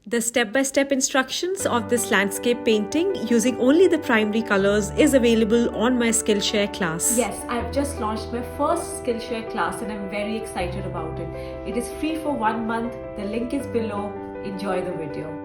The step-by-step instructions of this landscape painting using only the primary colors is available on my Skillshare class. Yes, I've just launched my first Skillshare class and I'm very excited about it. It is free for 1 month. The link is below. Enjoy the video.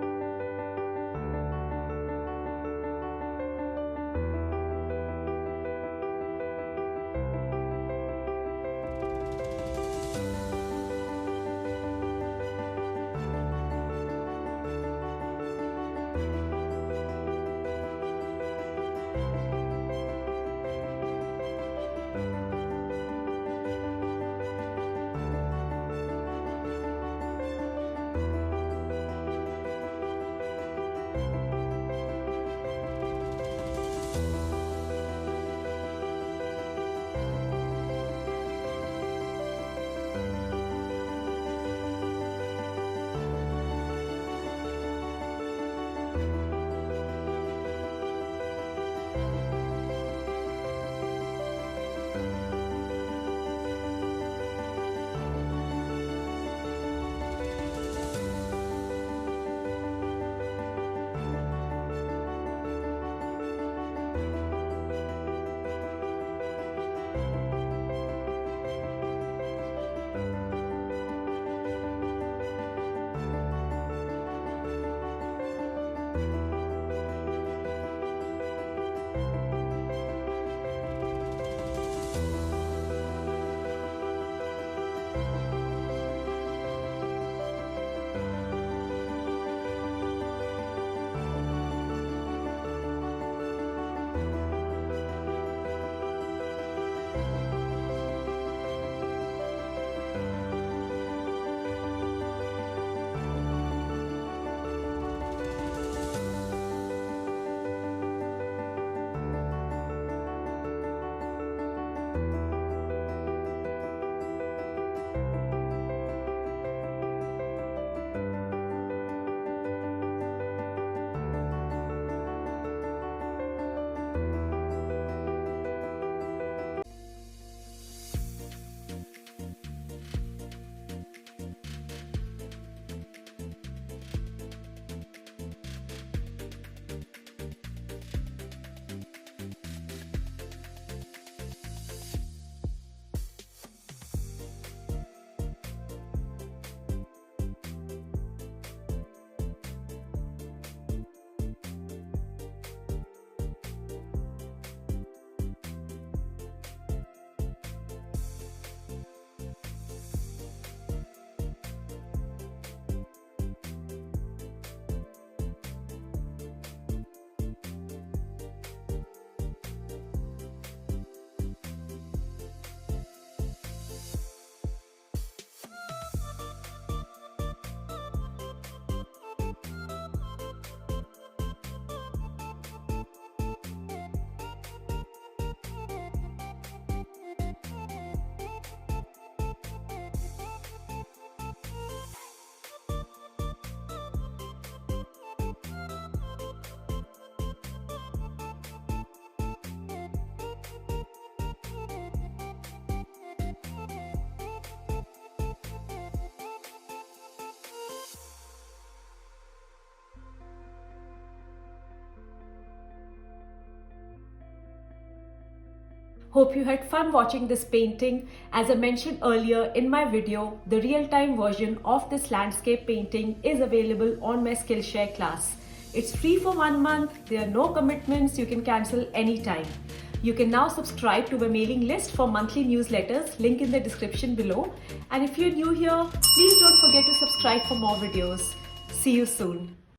Hope you had fun watching this painting. As I mentioned earlier in my video, the real-time version of this landscape painting is available on my Skillshare class. It's free for 1 month. There are no commitments. You can cancel anytime. You can now subscribe to my mailing list for monthly newsletters, link in the description below. And if you're new here, please don't forget to subscribe for more videos. See you soon.